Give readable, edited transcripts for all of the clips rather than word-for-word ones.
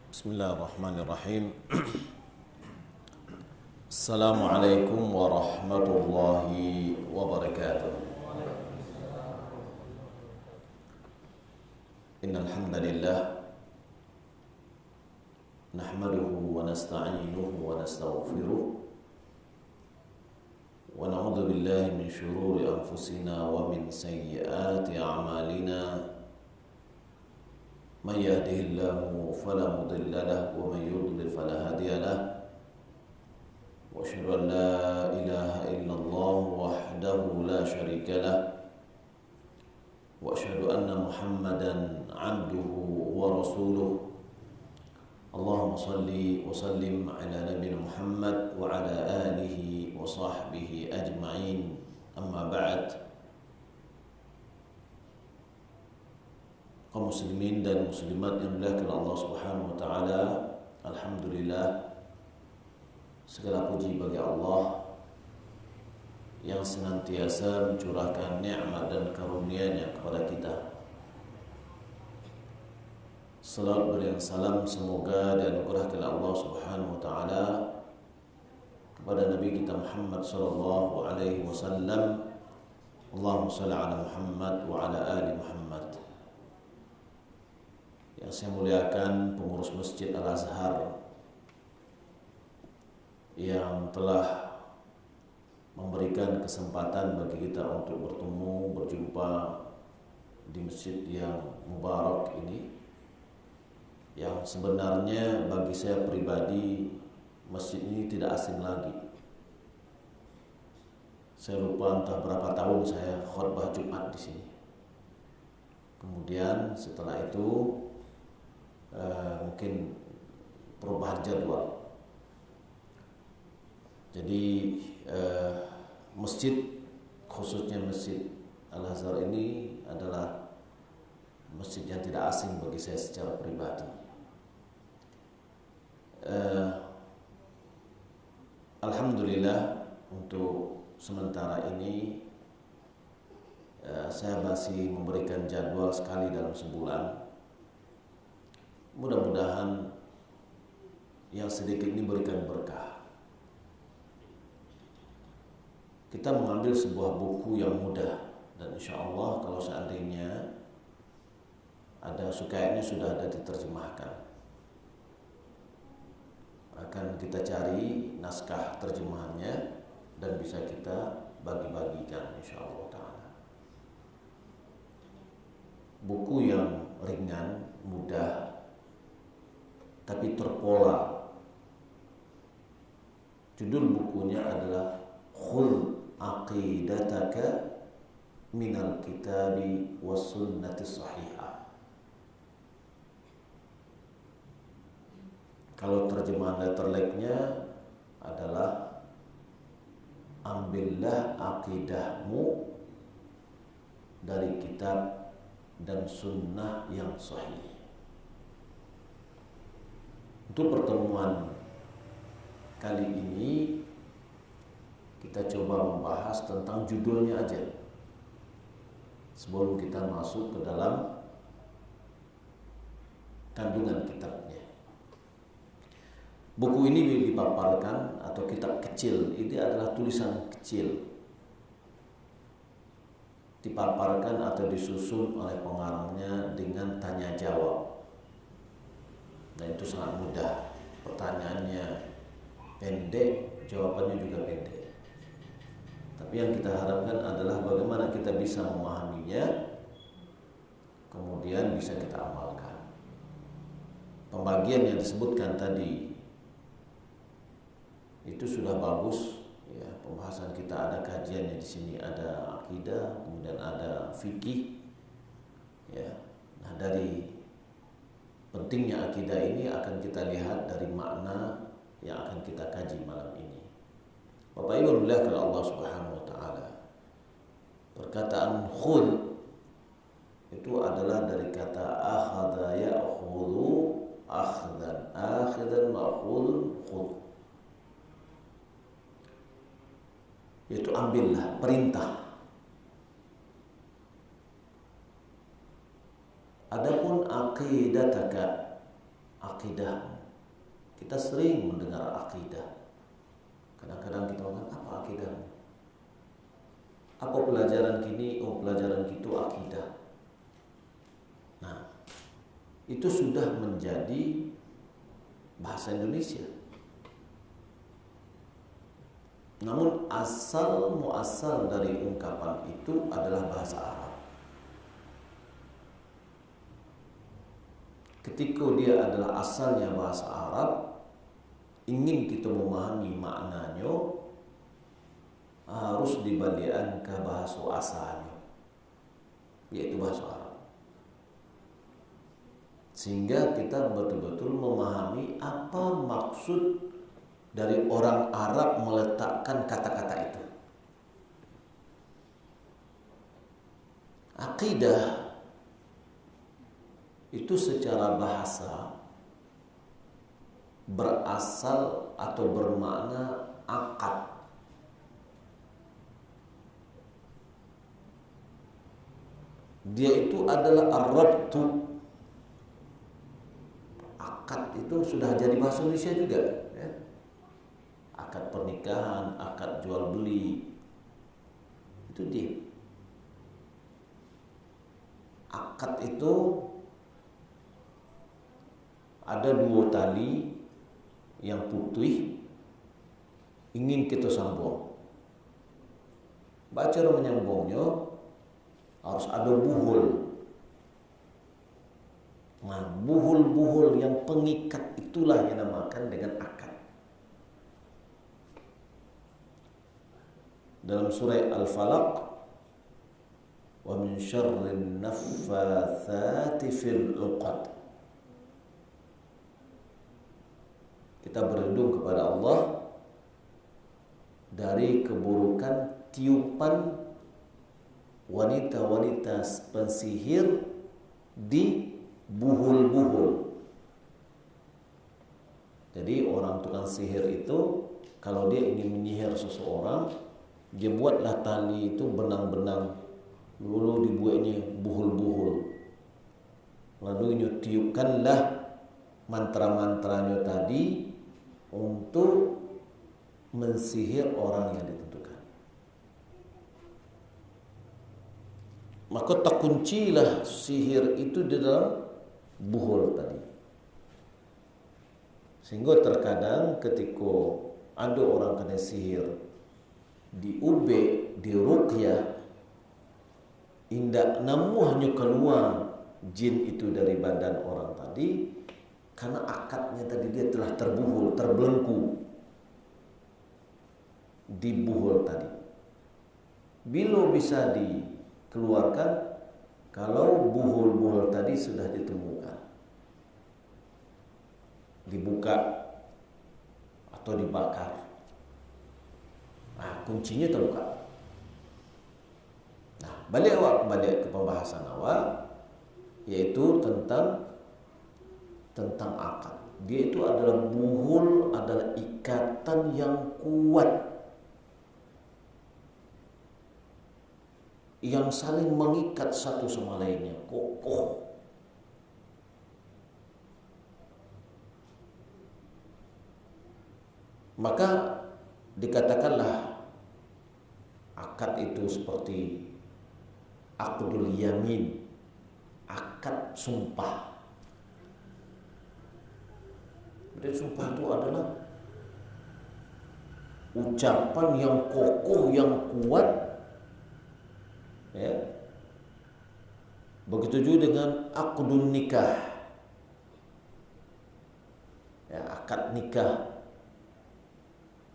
Bismillahirrahmanirrahim. Assalamualaikum warahmatullahi wabarakatuh. Innal hamdalillah nahmaduhu wa nasta'inuhu wa nastaghfiruh wa na'udzu billahi min shururi anfusina wa min sayyiati a'malina. Man yahdihillahu fala mudilla lahu wa man yudlil fala hadiya lahu. وأشهد أن لا إله إلا الله وحده لا شريك له وأشهد أن محمدا عبده ورسوله اللهم صل وسلم على نبينا محمد وعلى آله وصحبه أجمعين أما بعد. Kaum muslimin dan muslimat yang dimuliakan Allah Subhanahu wa taala, alhamdulillah, segala puji bagi Allah yang senantiasa mencurahkan nikmat dan karunia-Nya kepada kita. Salawat dan salam semoga dianugerahkan Allah Subhanahu wa taala kepada Nabi kita Muhammad sallallahu alaihi wasallam. Allahumma shalli ala Muhammad wa ala ali Muhammad. Yang saya muliakan pengurus Masjid Al-Azhar yang telah memberikan kesempatan bagi kita untuk bertemu, berjumpa di masjid yang mubarak ini, yang sebenarnya bagi saya pribadi masjid ini tidak asing lagi. Saya lupa entah berapa tahun saya khutbah Jumat di sini. Kemudian setelah itu mungkin perubahan jadwal. Jadi masjid, khususnya Masjid Al-Azhar ini adalah masjid yang tidak asing bagi saya secara pribadi. Alhamdulillah untuk sementara ini saya masih memberikan jadwal sekali dalam sebulan. Mudah-mudahan yang sedikit ini berikan berkah. Kita mengambil sebuah buku yang mudah, dan insya Allah kalau seandainya ada sukainya sudah ada diterjemahkan, akan kita cari naskah terjemahannya dan bisa kita bagi-bagikan insya Allah ta'ala. Buku yang ringan, mudah, tapi terpola. Judul bukunya adalah Khul aqidataka minal kitabi was sunnati sahihah. Kalau terjemahan letterleknya adalah ambillah akidahmu dari kitab dan sunnah yang sahih. Untuk pertemuan kali ini kita coba membahas tentang judulnya aja sebelum kita masuk ke dalam kandungan kitabnya. Buku ini dipaparkan, atau kitab kecil ini adalah tulisan kecil, dipaparkan atau disusun oleh pengarangnya dengan tanya jawab. Nah, itu sangat mudah. Pertanyaannya pendek, jawabannya juga pendek. Tapi yang kita harapkan adalah bagaimana kita bisa memahaminya, kemudian bisa kita amalkan. Pembagian yang disebutkan tadi itu sudah bagus, ya. Pembahasan kita ada kajiannya di sini, ada akidah, kemudian ada fikih, ya. Nah, dari pentingnya akidah ini akan kita lihat dari makna yang akan kita kaji malam ini. Bapak Ibu dimuliakan Allah Subhanahu wa taala. Perkataan khul itu adalah dari kata akhadha ya'khudhu akhdan, akhidan ma'khudun khud. Yaitu ambillah, perintah. Adapun aqidataka, akidahmu. Kita sering mendengar akidah. Kadang-kadang kita ngomong, apa akidahmu? Apa pelajaran kini? Oh, pelajaran gitu akidah. Nah, itu sudah menjadi bahasa Indonesia. Namun muasal dari ungkapan itu adalah bahasa Arab. Ketika dia adalah asalnya bahasa Arab, ingin kita memahami maknanya, harus dibalikkan ke bahasa asalnya, yaitu bahasa Arab. Sehingga kita betul-betul memahami apa maksud dari orang Arab meletakkan kata-kata itu. Akidah itu secara bahasa berasal atau bermakna akad. Dia itu adalah ar-rabtu. Akad itu sudah jadi bahasa Indonesia juga, ya. Akad pernikahan, akad jual beli, itu dia. Akad itu ada dua tali yang putih ingin kita sambung. Cara menyambungnya harus ada buhul. Nah, buhul-buhul yang pengikat itulah yang dinamakan dengan akad. Dalam surah Al-Falaq, wa min syarrin naffatsati fil 'uqad. Kita berlindung kepada Allah dari keburukan tiupan wanita-wanita pensihir di buhul-buhul. Jadi orang tukang sihir itu kalau dia ingin menyihir seseorang, dia buatlah tali itu benang-benang, lalu dibuatnya buhul-buhul, lalu dia tiupkanlah mantra-mantranya tadi untuk mensihir orang yang ditentukan. Maka terkuncilah sihir itu di dalam buhul tadi. Sehingga terkadang ketika ada orang kena sihir, diubek, diruqyah, indak namu hanya keluar jin itu dari badan orang tadi, karena akadnya tadi dia telah terbuhul, terbelenggu di buhul tadi. Bila bisa dikeluarkan kalau buhul-buhul tadi sudah ditemukan, dibuka atau dibakar. Nah, kuncinya terbuka. Nah, balik ke pembahasan awal, yaitu tentang akad. Dia itu adalah buhul, adalah ikatan yang kuat, yang saling mengikat satu sama lainnya, kokoh. Maka dikatakanlah akad itu seperti aqdul yamin, akad sumpah. Dan sumpah itu adalah ucapan yang kokoh, yang kuat, ya. Begitu juga dengan aqdun nikah, ya, akad nikah,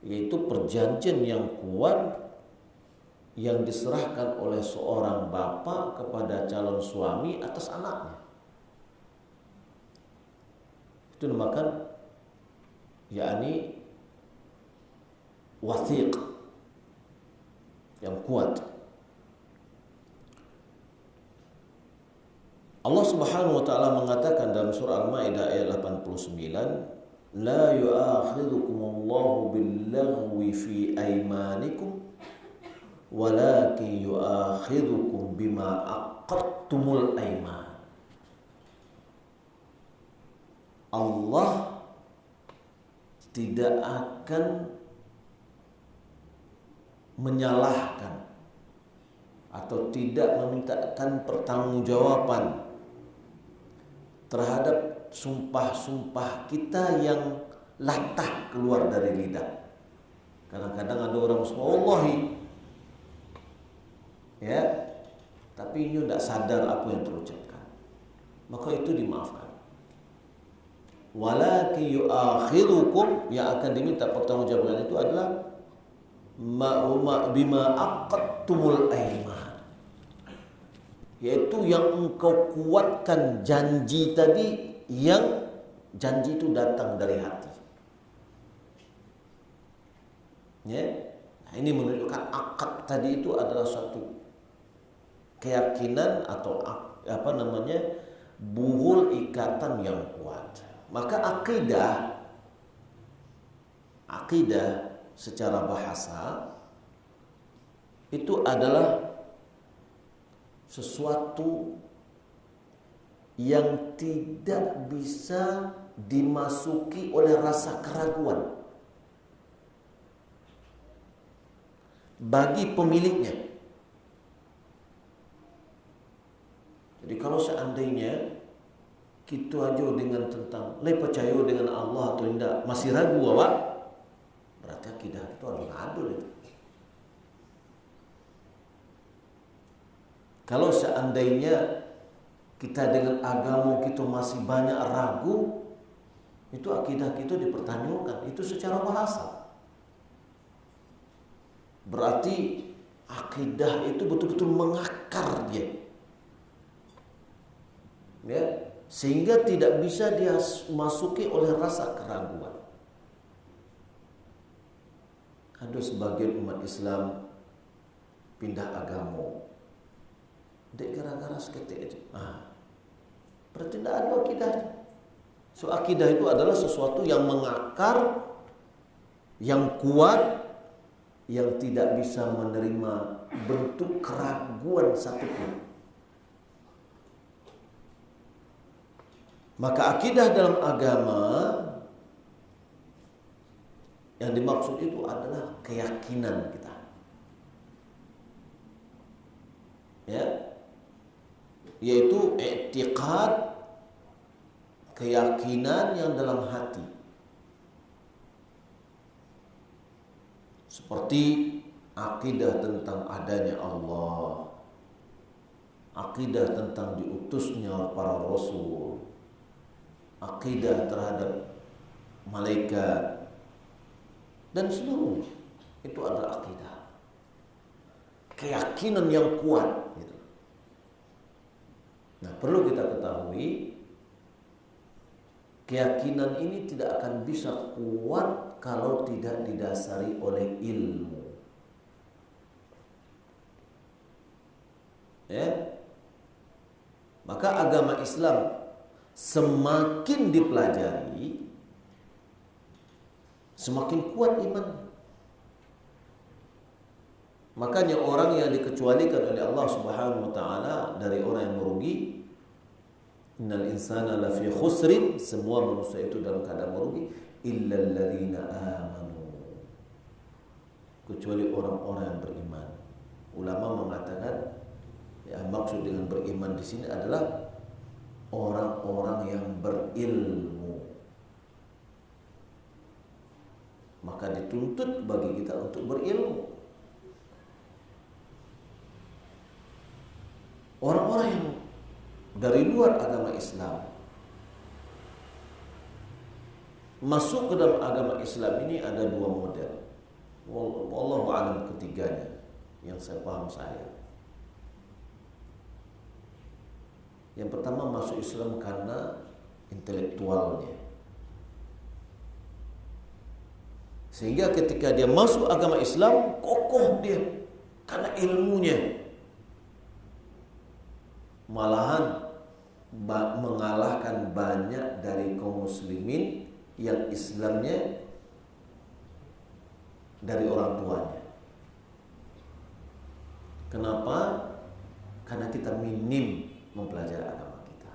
yaitu perjanjian yang kuat yang diserahkan oleh seorang bapa kepada calon suami atas anaknya. Itu dinamakan yakni wathiq, yang kuat. Allah Subhanahu wa taala mengatakan dalam surah Al-Maidah ayat 89, la yu'akhidhukumullahu bil-laghwi fi aymanikum walakin yu'akhidhukum bima aqadtumul ayman. Allah tidak akan menyalahkan atau tidak memintakan pertanggungjawaban terhadap sumpah-sumpah kita yang latah keluar dari lidah. Kadang-kadang ada orang wallahi, ya, tapi ini tidak sadar apa yang terucapkan, maka itu dimaafkan. Walakin yu'akhirukum, yang akan diminta pertanggungjawaban itu adalah bima aqadtumul aiman, yaitu yang engkau kuatkan janji tadi, yang janji itu datang dari hati. Ya, nah ini menunjukkan akad tadi itu adalah suatu keyakinan atau buhul ikatan yang kuat. Maka akidah secara bahasa itu adalah sesuatu yang tidak bisa dimasuki oleh rasa keraguan bagi pemiliknya. Jadi kalau seandainya kita aja dengan tentang percaya dengan Allah atau tidak masih ragu awak, berarti akidah itu harus adil itu. Kalau seandainya kita dengan agama kita masih banyak ragu, itu akidah kita dipertanyakan. Itu secara bahasa. Berarti akidah itu betul-betul mengakar dia. Ya, sehingga tidak bisa dia masuki oleh rasa keraguan. Ada sebagian umat Islam pindah agama, dek gara-gara seketik aja. Berarti tidak ada akidah. So akidah itu adalah sesuatu yang mengakar, yang kuat, yang tidak bisa menerima bentuk keraguan satupun. Maka akidah dalam agama yang dimaksud itu adalah keyakinan kita. Ya. Yaitu i'tiqad, keyakinan yang dalam hati. Seperti akidah tentang adanya Allah, akidah tentang diutusnya para rasul, akidah terhadap malaikat, dan seluruhnya itu adalah akidah, keyakinan yang kuat gitu. Nah, perlu kita ketahui keyakinan ini tidak akan bisa kuat kalau tidak didasari oleh ilmu. Ya. Maka agama Islam semakin dipelajari, semakin kuat iman. Makanya orang yang dikecualikan oleh Allah Subhanahu wa taala dari orang yang merugi, innal insana lafi khusrin, semua manusia itu dalam keadaan merugi, illal ladzina amanu, kecuali orang-orang yang beriman. Ulama mengatakan ya, maksud dengan beriman di sini adalah orang-orang yang berilmu. Maka dituntut bagi kita untuk berilmu. Orang-orang yang dari luar agama Islam masuk ke dalam agama Islam ini ada dua model. Wallahu a'lam ketiganya yang saya paham saya. Yang pertama masuk Islam karena intelektualnya. Sehingga ketika dia masuk agama Islam, kokoh dia karena ilmunya. Malahan mengalahkan banyak dari kaum muslimin yang Islamnya dari orang tuanya. Kenapa? Karena kita minim mempelajari agama kita.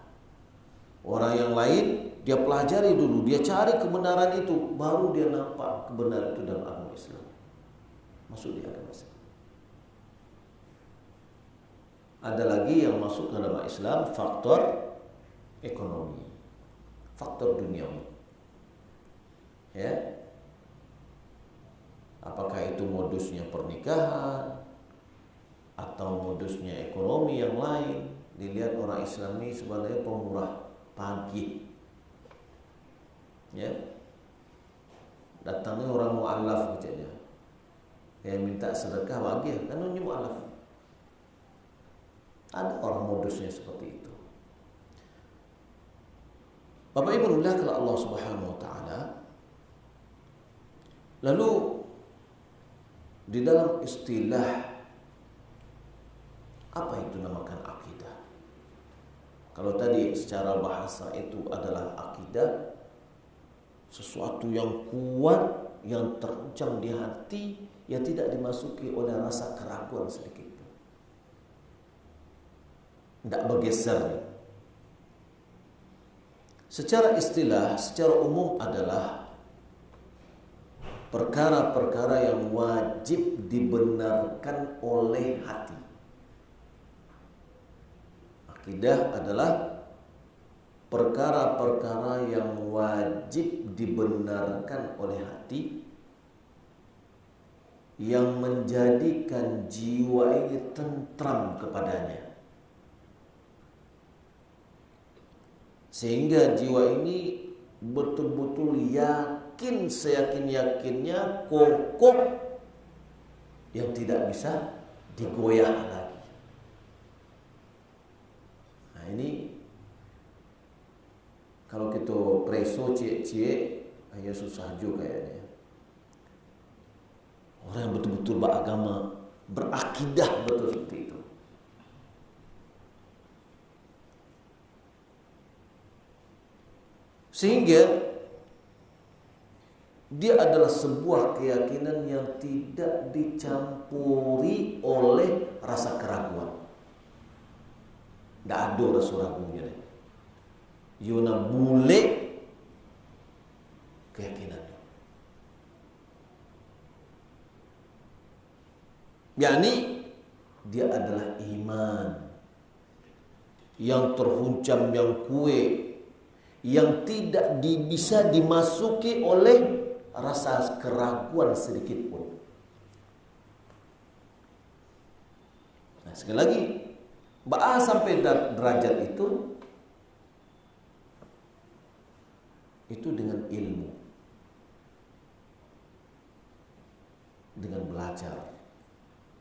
Orang yang lain Dia pelajari dulu, dia cari kebenaran itu, baru dia nampak kebenaran itu dalam agama Islam. Masuk di agama Islam. Ada lagi yang masuk ke dalam Islam faktor ekonomi, faktor duniawi. Ya. Apakah itu modusnya pernikahan atau modusnya ekonomi yang lain? Dilihat orang Islam ini sebenarnya pemurah pagi. Ya. Datangnya orang mu'alaf saja. Yang minta sedekah bagi kan ini mu'alaf. Ada orang modusnya seperti itu. Bapak Ibu dimuliakan Allah Subhanahu wa taala. Lalu di dalam istilah apa itu namakan akidah? Kalau tadi secara bahasa itu adalah akidah, sesuatu yang kuat, yang teruncam di hati, yang tidak dimasuki oleh rasa keraguan sedikit. Tidak bergeser. Secara istilah, secara umum adalah perkara-perkara yang wajib dibenarkan oleh hati. Akidah adalah perkara-perkara yang wajib dibenarkan oleh hati, yang menjadikan jiwa ini tentram kepadanya, sehingga jiwa ini betul-betul yakin, seyakin-yakinnya, kokoh, yang tidak bisa digoyah lagi. Nah ini kalau kita preso cie-cie, ya susah juga kayaknya. Orang yang betul-betul beragama, berakidah betul seperti itu. Sehingga dia adalah sebuah keyakinan yang tidak dicampuri oleh rasa keraguan. Tidak ada rasa ragunya. Yuna bule keyakinan. yakni dia adalah iman yang terhuncam, yang kuat, yang tidak bisa dimasuki oleh rasa keraguan sedikit pun. Nah, sekali lagi, bahas sampai derajat itu dengan ilmu, dengan belajar,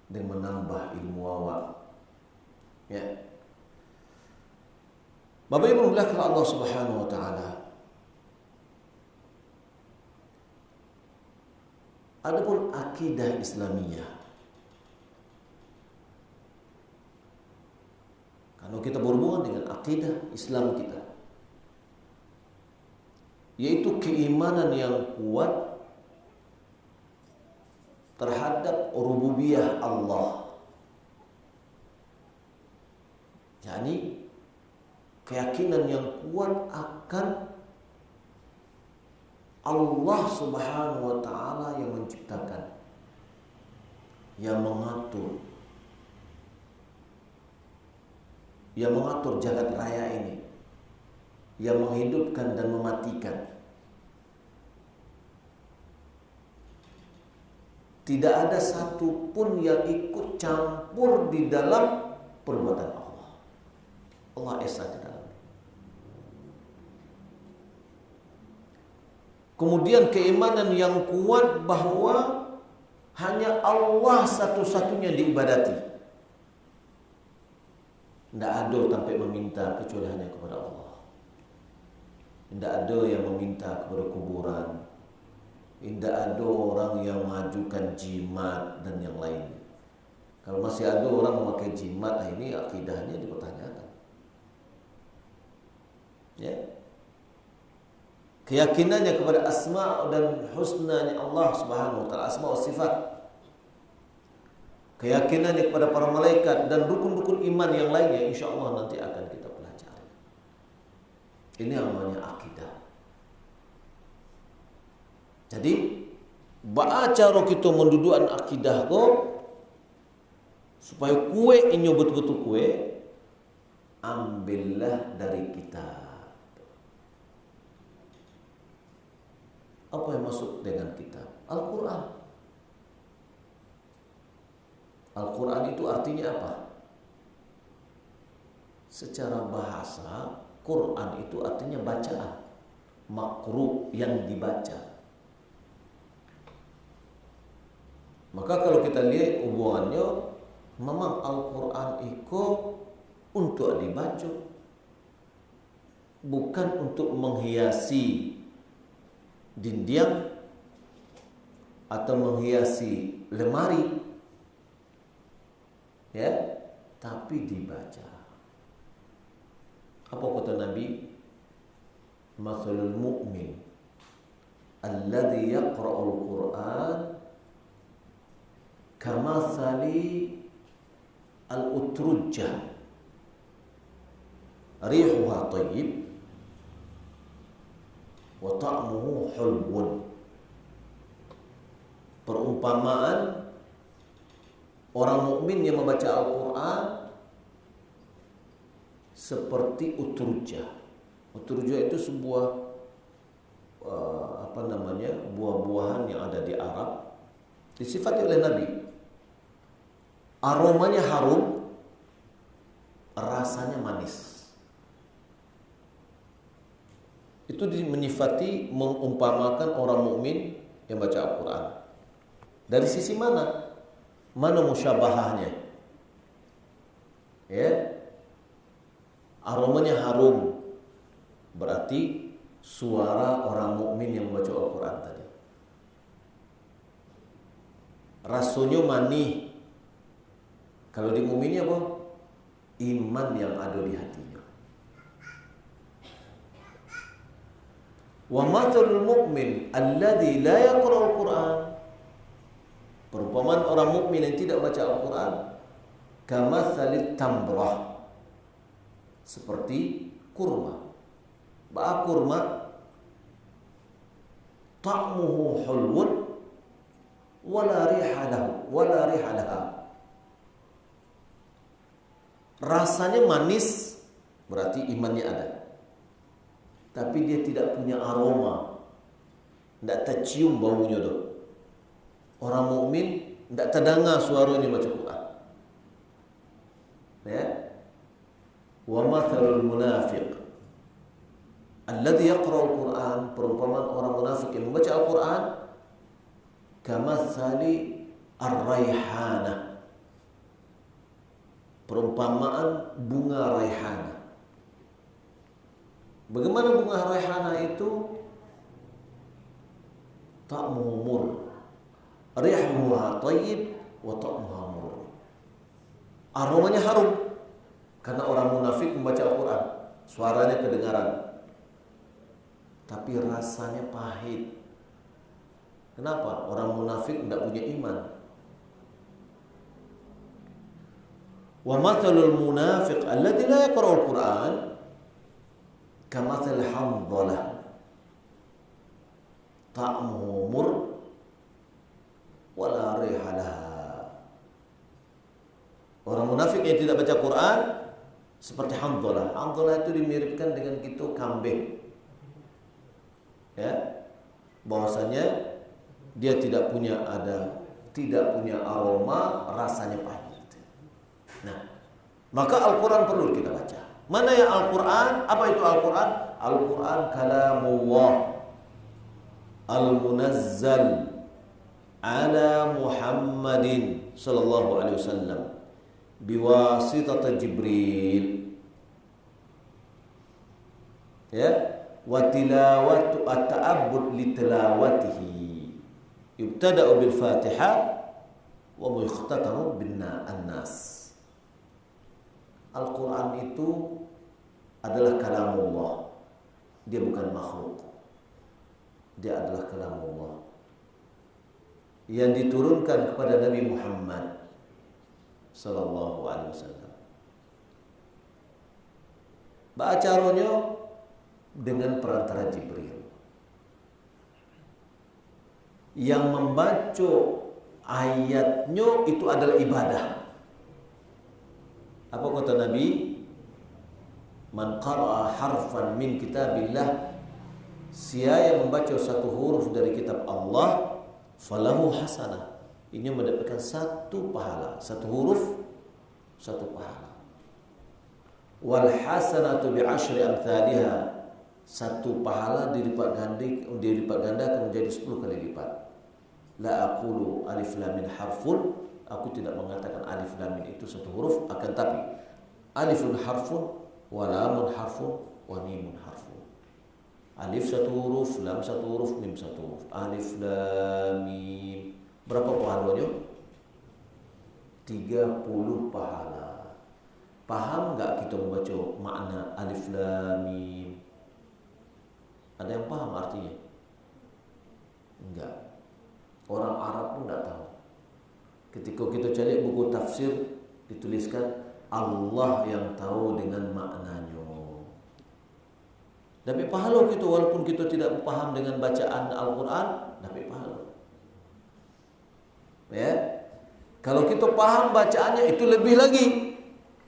dengan menambah ilmu awak. Ya. Bapak Ibu belakang Allah Subhanahu wa taala. Adapun akidah Islamiyah, kalau kita berhubungan dengan akidah Islam kita, yaitu keimanan yang kuat terhadap rububiyah Allah, yakni keyakinan yang kuat akan Allah Subhanahu wa taala yang menciptakan, yang mengatur jagat raya ini, yang menghidupkan dan mematikan. Tidak ada satupun yang ikut campur di dalam perbuatan Allah. Allah esa di dalam. Kemudian keimanan yang kuat bahwa hanya Allah satu-satunya diibadati. Tidak ada sampai meminta kecuali hanya kepada Allah. Tidak ada yang meminta kepada kuburan. Tidak ada orang yang mengajukan jimat dan yang lain. Kalau masih ada orang memakai jimat, nah ini akidahnya dipertanyakan. Ya. Keyakinannya kepada asma dan husnanya Allah Subhanahu wa taala, asma wa sifat. Keyakinannya kepada para malaikat dan rukun-rukun iman yang lainnya, insyaallah nanti akan kita pelajari. Ini namanya akidah. Jadi baca kita mendudukan akidah ko supaya kue inyo betul-betul kue ambillah dari kitab. Apa yang masuk dengan kitab? Al-Quran. Al-Quran itu artinya apa? Secara bahasa, Quran itu artinya bacaan, makru yang dibaca. Maka kalau kita lihat hubungannya, memang Al-Quran itu untuk dibaca, bukan untuk menghiasi dinding atau menghiasi lemari, ya, tapi dibaca. Apa kata Nabi? Mathalul mu'min alladhi yaqra'ul Qur'an kamathali al-utrujjah rihuha tayyib wa ta'muhu hulwun. Perumpamaan orang mukmin yang membaca Al-Quran seperti utrujjah. Utrujjah itu sebuah buah-buahan yang ada di Arab, disifati oleh Nabi. Aromanya harum, rasanya manis. Itu menyifati, mengumpamakan orang mukmin yang baca Al-Quran. Dari sisi mana? Mana musyabahahnya? Ya, aromanya harum, berarti suara orang mukmin yang membaca Al-Quran tadi. Rasanya manis. Kalau di mukminnya apa? Iman yang ada di hatinya. Wa mathalul mu'min alladhi la yaqra'ul Qur'an. Perumpamaan orang mukmin yang tidak baca Al-Quran kamathalit tamrah, seperti kurma. Ba'a kurma ta'muhu hulwun wala riha laha. Rasanya manis, berarti imannya ada, tapi dia tidak punya aroma, tidak tercium baunya doh. Orang mukmin tidak terdengar suaranya baca Quran. Ya. Wa mathalul munafiq alladhi yaqra'ul Quran, perumpamaan orang munafik yang membaca Al-Quran kamathali ar-raihana, perumpamaan bunga raihana. Bagaimana bunga raihana itu? Ta'muhu mur, rihuha tayyib wa ta'muha mur. Aromanya harum karena orang munafik membaca Al-Quran, suaranya kedengaran, tapi rasanya pahit. Kenapa? Orang munafik tidak punya iman. Wa mathalul munafiq alladhi la yaqra'ul Qur'an kamathal hamdalah ta'muhu mur wala riha laha. Orang munafik yang tidak baca Quran seperti hamdalah. Hamdalah itu dimiripkan dengan kita kambing. Ya. Bahwasanya dia tidak punya aroma, rasanya pahit. Nah, maka Al-Quran perlu kita baca. Mana yang Al-Quran? Apa itu Al-Quran? Al-Quran kalamullah al-munazzal ala Muhammadin sallallahu alaihi wasallam biwasitati Jibril. Ya, wa tilawatu at-ta'abbud li tilawatihi. Yubtada'u bil Fatihah wa mukhtatamu bin Nas. Al-Quran itu adalah kalamullah. Dia bukan makhluk. Dia adalah kalamullah yang diturunkan kepada Nabi Muhammad sallallahu alaihi wasallam. Bacanya dengan perantara Jibril. yang membaca ayatnya itu adalah ibadah. Apa kata Nabi? Man qara'a harfan min kitabillah, siapa yang membaca satu huruf dari kitab Allah, falahu hasanah, ini mendapatkan satu pahala. Satu huruf, satu pahala. Wal hasanatu bi asyri amthaliha, satu pahala dilipat gandakan menjadi 10 kali lipat. La aqulu alif lam mim harfun, aku tidak mengatakan alif lam mim itu satu huruf, akan tapi alifun harfun wa lamun harfun wa mimun harfun. Alif satu huruf, lam satu huruf, mim satu huruf. Alif lam mim. Berapa pahalanya? 30 pahala. Paham enggak kita membaca makna alif lam mim? Ada yang paham artinya? Enggak. Orang Arab pun enggak tahu. Ketika kita cari buku tafsir, dituliskan Allah yang tahu dengan maknanya. Tapi pahala kita, walaupun kita tidak paham dengan bacaan Al-Quran, tapi pahala. Ya, kalau kita paham bacaannya itu lebih lagi.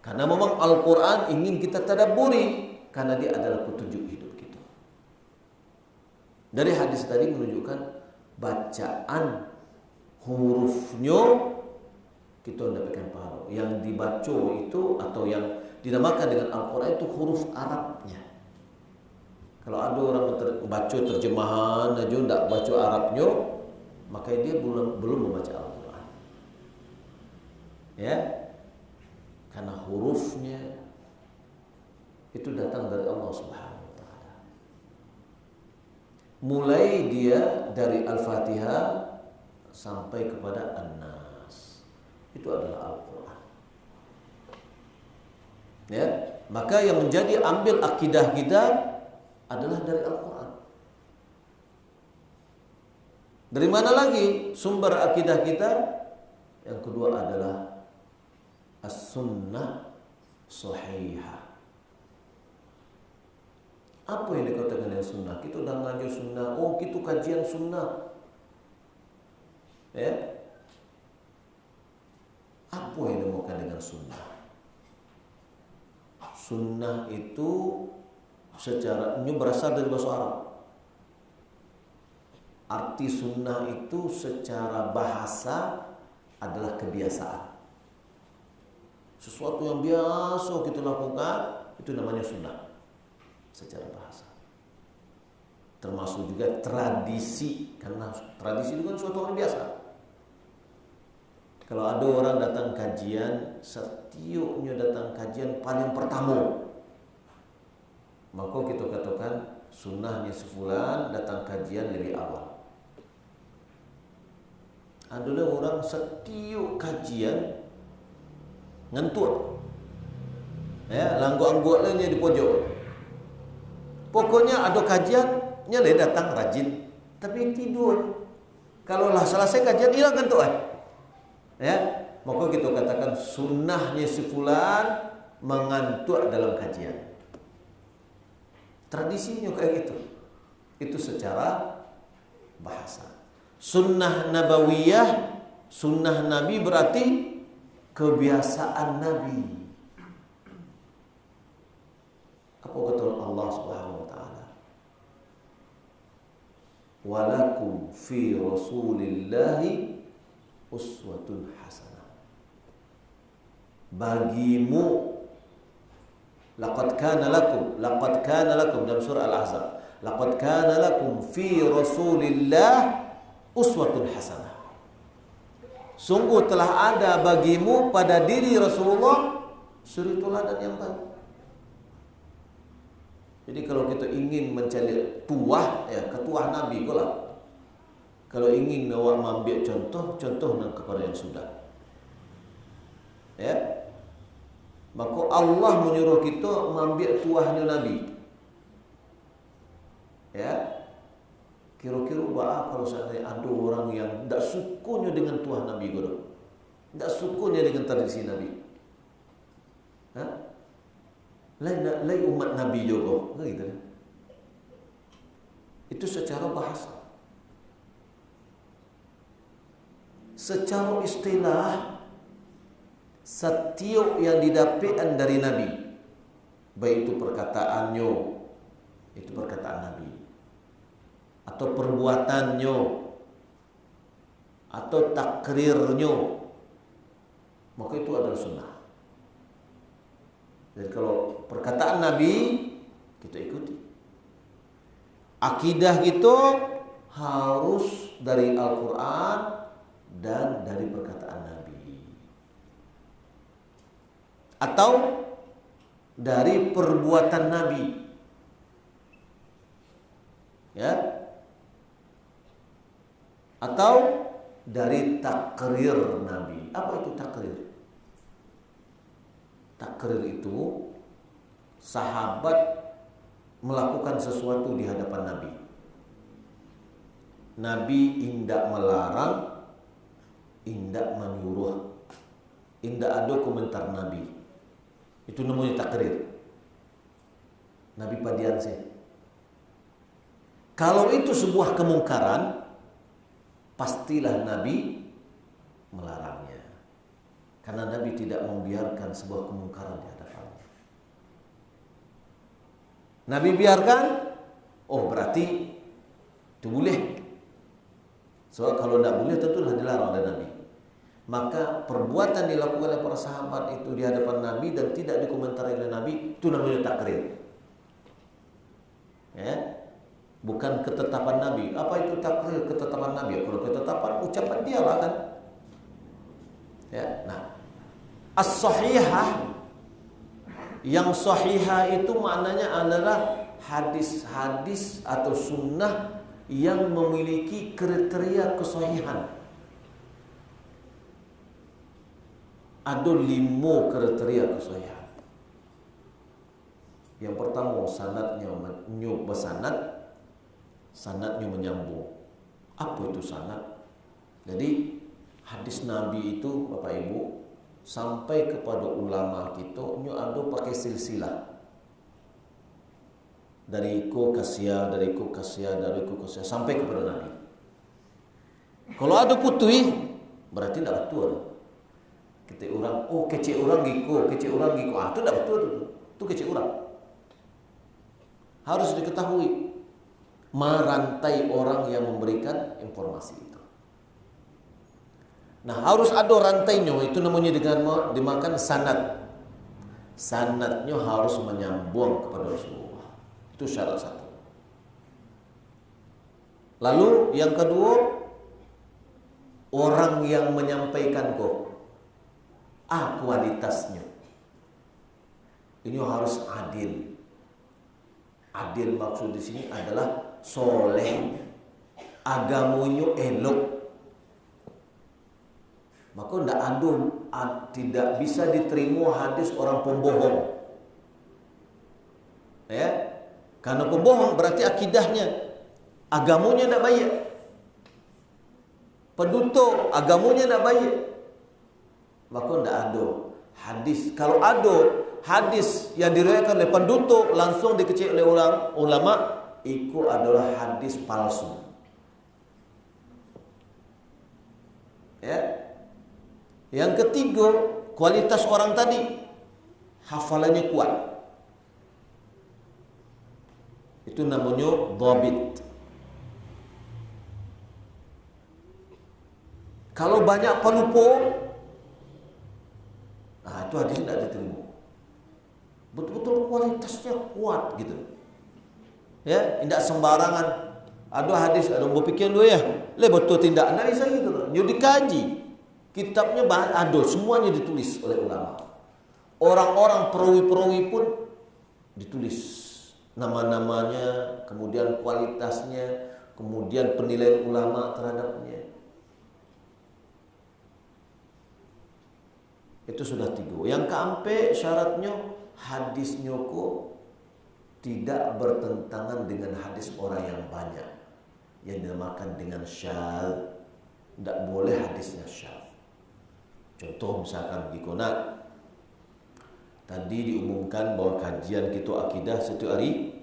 Karena memang Al-Quran ingin kita tadabburi, karena dia adalah petunjuk hidup kita. Dari hadis tadi menunjukkan bacaan hurufnya kita mendapatkan pahala. Yang dibaca itu atau yang dinamakan dengan Al-Quran itu huruf Arabnya. Kalau ada orang baca terjemahan aja tidak baca Arabnya, maka dia belum membaca Al-Quran. Ya, karena hurufnya itu datang dari Allah Subhanahu wa taala. Mulai dia dari Al-Fatihah sampai kepada An-Nas. Itu adalah Al-Quran. Ya, maka yang menjadi ambil akidah kita adalah dari Al-Quran. Dari mana lagi sumber akidah kita? Yang kedua adalah As-Sunnah Sahihah. Apa yang dikatakan dengan sunnah? Kita dah ngaji sunnah. Oh, kita kajian sunnah. Ya. Apa yang dimaksud dengan sunnah? Sunnah itu secara ini berasal dari bahasa Arab. Arti sunnah itu secara bahasa adalah kebiasaan. Sesuatu yang biasa kita lakukan itu namanya sunnah secara bahasa. Termasuk juga tradisi, karena tradisi itu kan sesuatu yang biasa. Kalau ada orang datang kajian, setiapnya datang kajian paling pertama, maka kita katakan sunnahnya sefulan datang kajian lebih awal. Adalah orang setiap kajian ngantuk, ya, langgu-anggut lainnya di pojok. Pokoknya ada kajiannya dia datang rajin, tapi tidur. Kalau lah selesai kajian hilang ngantuk, ya, maka kita katakan sunnahnya sefulan mengantuk dalam kajian. Tradisinya kayak gitu. Itu secara bahasa. Sunnah nabawiyah, sunnah Nabi berarti kebiasaan Nabi. Apa kata Allah Subhanahu wa taala? Walakum fi Rasulillahi uswatun hasanah. Bagimu laqad kana lakum dalam surah Al-Ahzab. Laqad kana lakum fi Rasulillah uswatun hasanah. Sungguh telah ada bagimu pada diri Rasulullah suri teladan yang baik. Jadi kalau kita ingin mencari tuah, ya ketuah Nabi pula. Kalau ingin awak mengambil contoh kepada yang sudah. Ya. Maka Allah menyuruh kita mengambil tuahnya Nabi. Ya. Kira-kira kalau seandainya ada orang yang tidak sukunya dengan tuah Nabi gitu, tidak sukunya dengan tradisi Nabi, lain umat Nabi juga, gitu. Itu secara bahasa. secara istilah setiap yang didapatkan dari Nabi, baik itu perkataannya, itu perkataan Nabi, atau perbuatannya, atau takrirnya, maka itu adalah sunnah. Jadi kalau perkataan Nabi kita ikuti. Akidah kita harus dari Al-Quran dan dari perkataan Nabi, atau dari perbuatan Nabi, ya, atau dari takrir Nabi. Apa itu takrir? Takrir itu sahabat melakukan sesuatu di hadapan Nabi. Nabi indak melarang, indak menyuruh, indak ada komentar Nabi. Itu namanya takrir. Nabi padian sih. Kalau itu sebuah kemungkaran, pastilah Nabi melarangnya. Karena Nabi tidak membiarkan sebuah kemungkaran di hadapannya. Nabi biarkan, oh berarti itu boleh. So kalau tidak boleh tentulah dilarang oleh Nabi. Maka perbuatan dilakukan oleh para sahabat itu di hadapan Nabi dan tidak dikomentari oleh Nabi, itu namanya takrir. Ya, bukan ketetapan Nabi. Apa itu takrir, ketetapan Nabi? Kalau ketetapan ucapan dia lah kan. Ya, nah, as-sahihah, yang sahihah itu maknanya adalah hadis-hadis atau sunnah yang memiliki kriteria kesahihan. Ada 5 kriteria kesahihan. Yang pertama, sanadnya bersanad, sanadnya menyambung. Apa itu sanad? Jadi hadis Nabi itu Bapak Ibu sampai kepada ulama kita nyo ada pakai silsilah. Dari ko kasia, dari ko kasia, dari ko kasia sampai kepada Nabi. Kalau ada putui berarti tidak betul. Kita orang, oh kecil orang giko, kecil orang giko. Ah, itu tidak betul itu. Itu kecil orang. Harus diketahui merantai orang yang memberikan informasi itu. Nah, harus ada rantainya, itu namanya dengan dimakan sanad. Sanadnya harus menyambung kepada Rasulullah. Itu syarat satu. Lalu yang kedua, orang yang menyampaikan kualitasnya. Ini harus adil. Adil maksud di sini adalah soleh, agamanya elok. Maka tidak bisa diterima hadis orang pembohong. Ya, karena pembohong berarti akidahnya, agamanya tidak baik. Pendutuk, agamanya tidak baik. Maka tidak ada hadis. Kalau ada hadis yang diriwayatkan oleh pendutuk langsung dikecil oleh ulama, itu adalah hadis palsu. Ya. Yang ketiga, kualitas orang tadi, hafalannya kuat. Itu namanya dhabit. Kalau banyak pelupa, nah itu hadis tidak diterima. Betul-betul kualitasnya kuat gitu. Ya, tidak sembarangan. Ada hadis, ada berpikir lu ya, betul tidak analis gitu loh. Dia dikaji. Kitabnya ada, semuanya ditulis oleh ulama. Orang-orang perawi-perawi pun ditulis nama-namanya, kemudian kualitasnya, kemudian penilaian ulama terhadapnya. Itu sudah 3. Yang keempat syaratnya hadisnya kok tidak bertentangan dengan hadis orang yang banyak, yang dinamakan dengan syadz. Tidak boleh hadisnya syadz. Contoh misalkan gikona tadi diumumkan bahwa kajian kita akidah setiap hari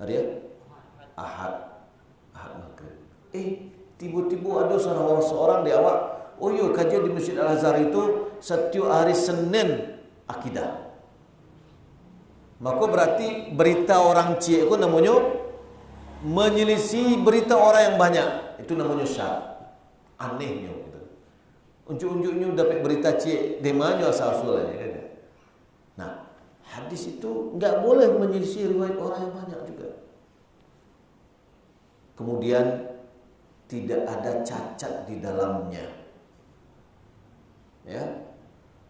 ya? Ahad maghrib. Tiba-tiba ada seorang di awak, oh yo kajian di Masjid Al-Azhar itu setiap hari Senin akidah. Maka berarti berita orang Cie itu namanya menyelisih berita orang yang banyak. Itu namanya syad. Anehnya gitu. Unjuk-unjuknya dapat berita Cie, demanya asal-usulnya kan. Nah, hadis itu enggak boleh menyelisih riwayat orang yang banyak juga. Kemudian tidak ada cacat di dalamnya. Ya.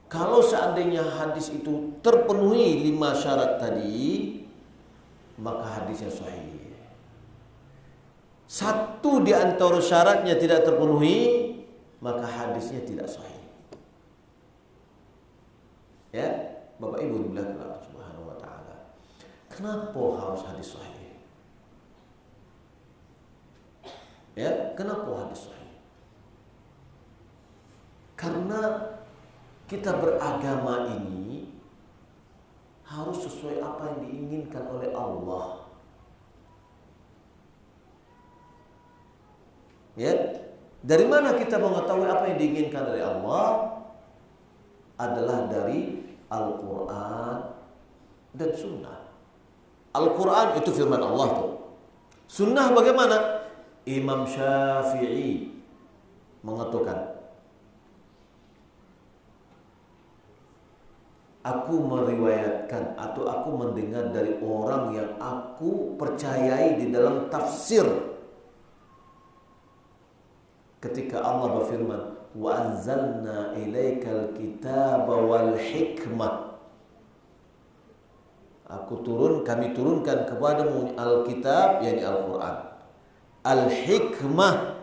Kalau seandainya hadis itu terpenuhi 5 syarat tadi, maka hadisnya sahih. Satu di antara syaratnya tidak terpenuhi, maka hadisnya tidak sahih. Ya, Bapak Ibu dimuliakan Allah Subhanahu wa taala. Kenapa harus hadis sahih? Ya, kenapa hadis sahih? Karena kita beragama ini harus sesuai apa yang diinginkan oleh Allah. Ya, dari mana kita mengetahui apa yang diinginkan dari Allah? Adalah dari Al-Quran dan Sunnah. Al-Quran itu firman Allah tuh. Sunnah bagaimana? Imam Syafi'i mengatakan, aku meriwayatkan atau aku mendengar dari orang yang aku percayai di dalam tafsir. Ketika Allah berfirman, wa anzalna ilaikal kitaba wal hikmah. Kami turunkan kepadamu Alkitab, yakni Al-Quran. Al-hikmah,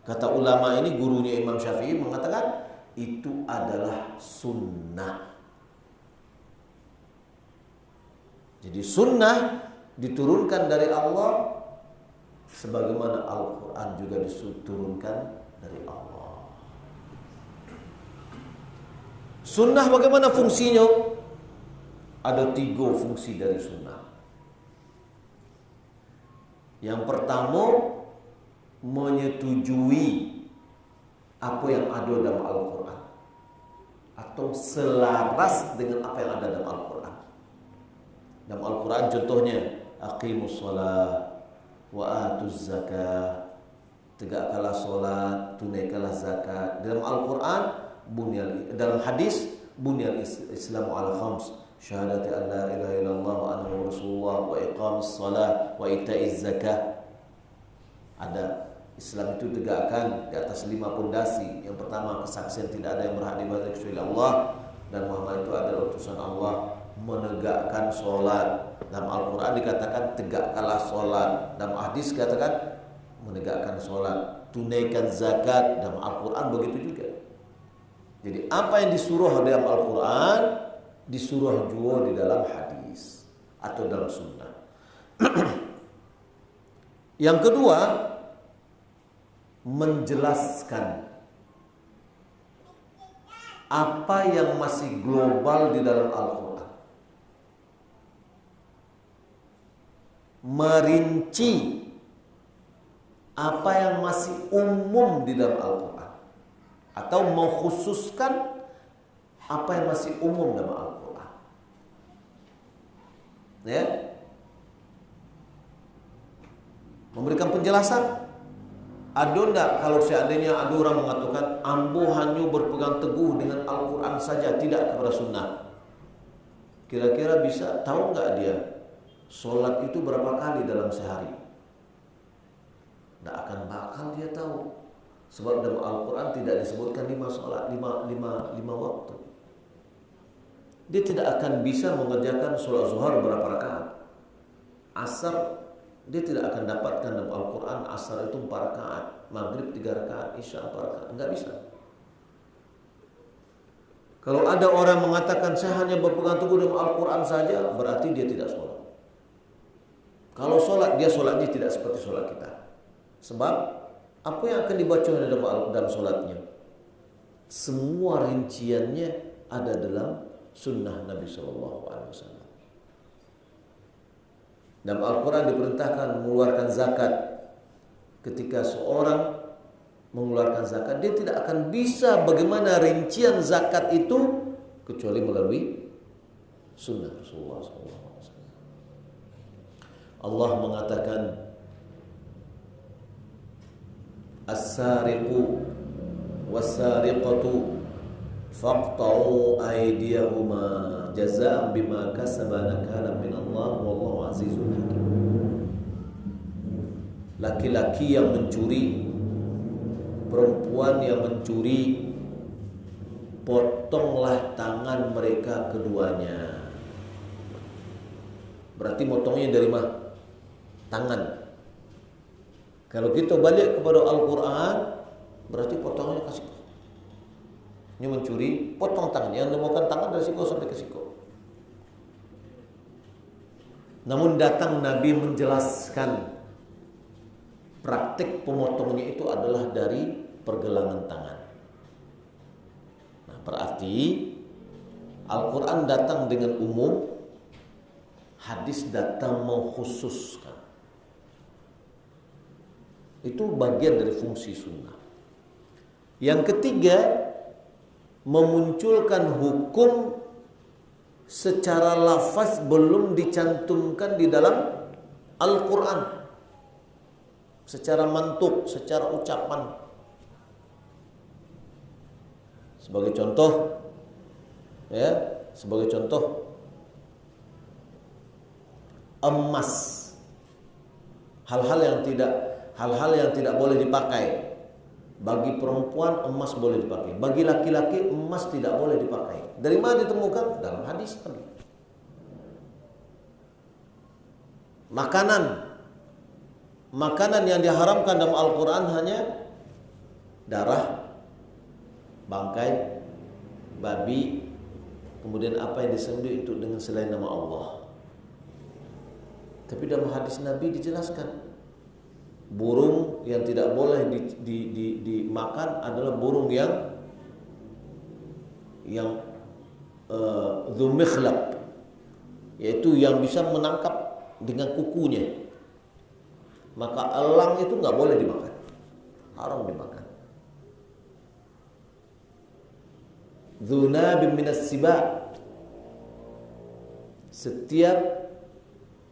kata ulama ini, gurunya Imam Syafi'i mengatakan itu adalah sunnah. Jadi sunnah diturunkan dari Allah, sebagaimana Al-Quran juga diturunkan dari Allah. Sunnah bagaimana fungsinya? Ada 3 fungsi dari sunnah. Yang pertama, menyetujui apa yang ada dalam Al-Quran, atau selaras dengan apa yang ada dalam Al-Quran. Dalam Al-Quran contohnya, aqimus shalah wa atuz zakah, tegakkanlah salat, tunaikanlah zakat. Dalam Al-Quran, dalam hadis, bunyal Islamu ala khams, syahadati an la ilaha illallah wa anna rasulullah wa iqamis shalah wa ita'iz zakah. Ada Islam itu tegakkan di atas 5 pondasi. Yang pertama, kesaksian tidak ada yang berhak diibadahi kecuali Allah, dan Muhammad itu adalah utusan Allah. Menegakkan sholat. Dalam Al-Quran dikatakan tegakkanlah sholat. Dalam hadis dikatakan menegakkan sholat. Tunaikan zakat. Dalam Al-Quran begitu juga. Jadi apa yang disuruh dalam Al-Quran disuruh juga di dalam hadis atau dalam sunnah. Yang kedua, menjelaskan apa yang masih global di dalam Al-Quran, merinci apa yang masih umum di dalam Al-Quran, atau mengkhususkan apa yang masih umum dalam Al-Quran. Ya, memberikan penjelasan. Ada enggak kalau seandainya ada orang mengatakan ambo hanya berpegang teguh dengan Al-Quran saja, tidak kepada sunnah. Kira-kira bisa tahu enggak dia solat itu berapa kali dalam sehari? Tidak akan bakal dia tahu. Sebab dalam Al-Quran tidak disebutkan 5 solat, 5 waktu. Dia tidak akan bisa mengerjakan solat zuhur berapa rakaat. Asar, dia tidak akan dapatkan dalam Al-Quran asar itu 4 rakaat, maghrib 3 rakaat, isya 4 rakaat. Enggak bisa. Kalau ada orang mengatakan saya hanya berpegang teguh dengan Al-Quran saja, berarti dia tidak sholat. Kalau sholat, dia sholatnya tidak seperti sholat kita. Sebab apa yang akan dibaca dalam sholatnya? Semua rinciannya ada dalam sunnah Nabi SAW. Dalam Al-Quran diperintahkan mengeluarkan zakat ketika seorang mengeluarkan zakat, dia tidak akan bisa bagaimana rincian zakat itu kecuali melalui sunnah Rasulullah SAW. Allah mengatakan, as-sariqu was-sariqatu faqta'u aydiyahuma jazaa'an bima kasaba nakalan min Allah wallahu azizun hakim. Laki-laki yang mencuri, perempuan yang mencuri, potonglah tangan mereka keduanya. Berarti motongnya dari mana? Tangan. Kalau kita balik kepada Al-Quran, berarti potongnya ke siku. Ini mencuri, potong tangannya, yang menemukan tangan dari siku sampai ke siku. Namun datang Nabi menjelaskan praktik pemotongnya itu adalah dari pergelangan tangan. Nah, berarti Al-Quran datang dengan umum, hadis datang mengkhususkan. Itu bagian dari fungsi sunnah. Yang ketiga, memunculkan hukum secara lafaz belum dicantumkan di dalam Al-Quran, secara mantuk, secara ucapan. Sebagai contoh, emas, hal-hal yang tidak boleh dipakai. Bagi perempuan emas boleh dipakai, bagi laki-laki emas tidak boleh dipakai. Dari mana ditemukan? Dalam hadis tadi. Makanan yang diharamkan dalam Al-Quran hanya darah, bangkai babi, kemudian apa yang disembelih itu dengan selain nama Allah. Tapi dalam hadis Nabi dijelaskan, burung yang tidak boleh dimakan adalah burung yang dzumikhlab, yaitu yang bisa menangkap dengan kukunya. Maka elang itu nggak boleh dimakan, haram dimakan. Dzunabim minas siba, setiap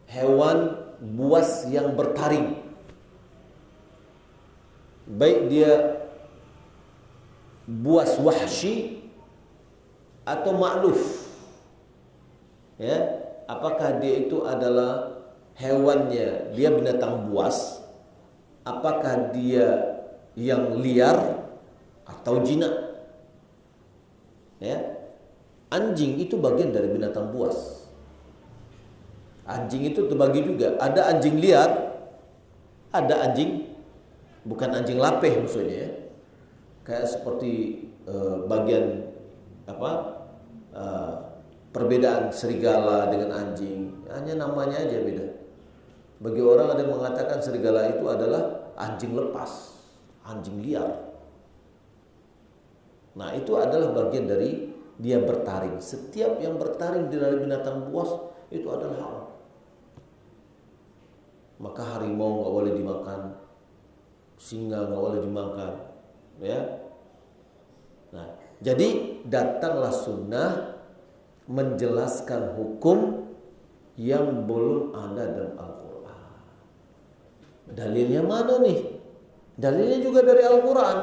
hewan buas yang bertaring, baik dia buas wahsy atau ma'luf, ya, apakah dia itu adalah hewannya, dia binatang buas, apakah dia yang liar atau jinak, ya. Anjing itu bagian dari binatang buas. Anjing itu terbagi juga, ada anjing liar, ada anjing bukan anjing lapeh maksudnya, ya. Kayak seperti bagian perbedaan serigala dengan anjing, hanya namanya aja beda. Bagi orang ada yang mengatakan serigala itu adalah anjing lepas, anjing liar. Nah, itu adalah bagian dari dia bertaring. Setiap yang bertaring dari binatang buas itu adalah haram. Maka harimau nggak boleh dimakan, singa nggak boleh dimakan, ya. Nah, jadi datanglah sunnah menjelaskan hukum yang belum ada dalam Al-Quran. Dalilnya mana nih? Dalilnya juga dari Al-Quran.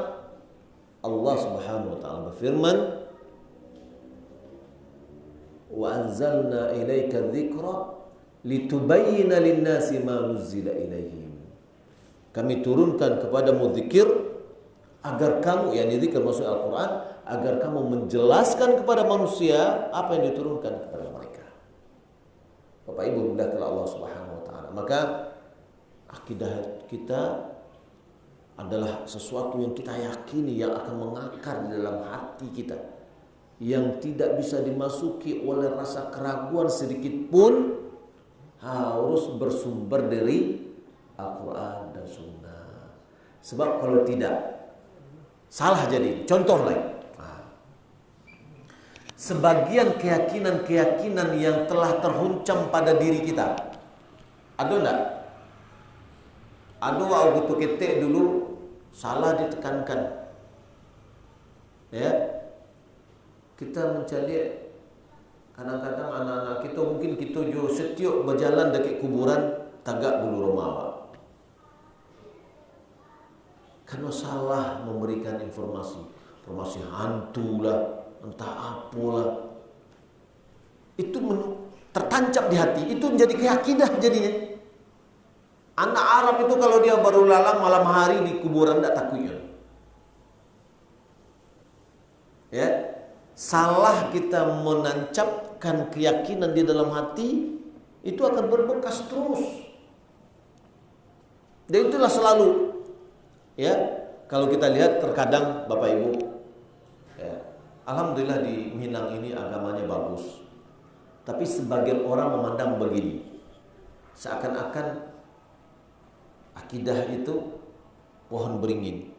Allah Subhanahu wa taala berfirman, "Wa anzalna ilaika dzikra litubayyana lin-nasi ma nuzzila ilaihim." Kami turunkan kepadamu zikir agar kamu, yakni zikir maksud Al-Quran, agar kamu menjelaskan kepada manusia apa yang diturunkan kepada mereka. Bapak Ibu muliakan Allah Subhanahu wa taala. Maka akidah kita adalah sesuatu yang kita yakini, yang akan mengakar di dalam hati kita, yang tidak bisa dimasuki oleh rasa keraguan sedikit pun, harus bersumber dari Al-Quran dan Sunnah. Sebab kalau tidak, salah jadi. Contoh lain, sebagian keyakinan-keyakinan yang telah terhuncam pada diri kita, ada enggak? Ada waktu ketik dulu salah ditekankan. Ya, kita mencari kadang-kadang anak-anak kita mungkin kita jo setiap berjalan dekat kuburan tagak bulu romawa. Karena salah memberikan informasi hantu lah, entah apalah. Itu tertancap di hati, itu menjadi keyakinan jadinya. Anak Arab itu kalau dia baru lalang malam hari di kuburan tidak takut ya. Ya, salah kita menancapkan keyakinan di dalam hati itu akan berbekas terus. Dan itulah selalu, ya, kalau kita lihat terkadang Bapak Ibu, ya, alhamdulillah di Minang ini agamanya bagus. Tapi sebagian orang memandang begini, seakan-akan akidah itu pohon beringin.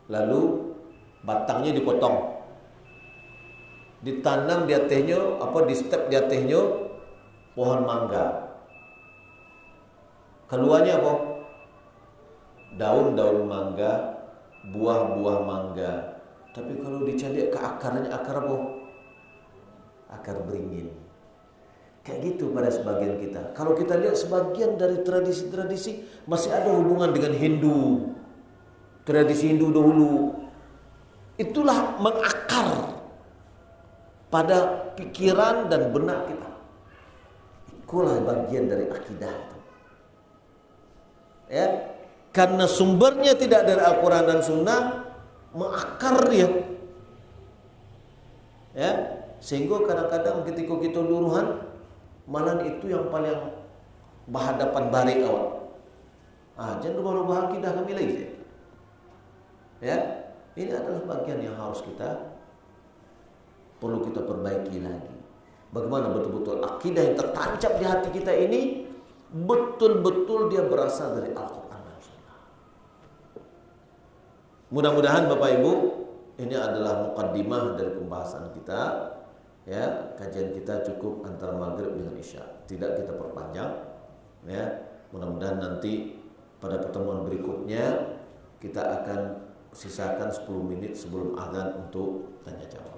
Lalu batangnya dipotong, ditanam di atasnya di step di atasnya pohon mangga. Keluarnya apa? Daun-daun mangga, buah-buah mangga. Tapi kalau dicari ke akarnya, akar apa? Akar beringin. Kayak gitu pada sebagian kita. Kalau kita lihat sebagian dari tradisi-tradisi masih ada hubungan dengan Hindu. Tradisi Hindu dahulu. Itulah mengakar pada pikiran dan benak kita. Itulah bagian dari akidah itu. Ya, karena sumbernya tidak dari Al-Quran dan Sunnah, mengakar dia. Ya, sehingga kadang-kadang ketika kita luruhan, malah itu yang paling berhadapan balik awak. Jangan rubah-rubah akidah kami lagi. Ya, ini adalah bagian yang harus perlu kita perbaiki lagi. Bagaimana betul-betul akidah yang tertancap di hati kita ini betul-betul dia berasal dari Al-Quran dan Sunnah. Mudah-mudahan Bapak Ibu, ini adalah mukaddimah dari pembahasan kita. Ya, kajian kita cukup antara maghrib dengan isya, tidak kita perpanjang. Ya, mudah-mudahan nanti pada pertemuan berikutnya kita akan sisakan 10 menit sebelum azan untuk tanya jawab.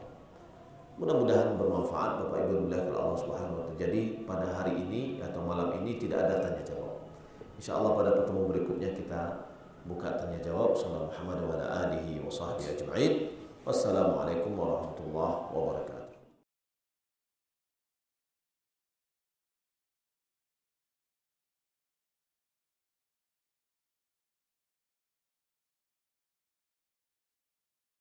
Mudah-mudahan bermanfaat Bapak Ibu dimuliakan Allah Subhanahu wa taala. Jadi pada hari ini atau malam ini tidak ada tanya jawab. Insyaallah pada pertemuan berikutnya kita buka tanya jawab. Sallallahu Muhammad wa ala alihi wa sahbihi ajma'in. Wassalamualaikum warahmatullahi wabarakatuh.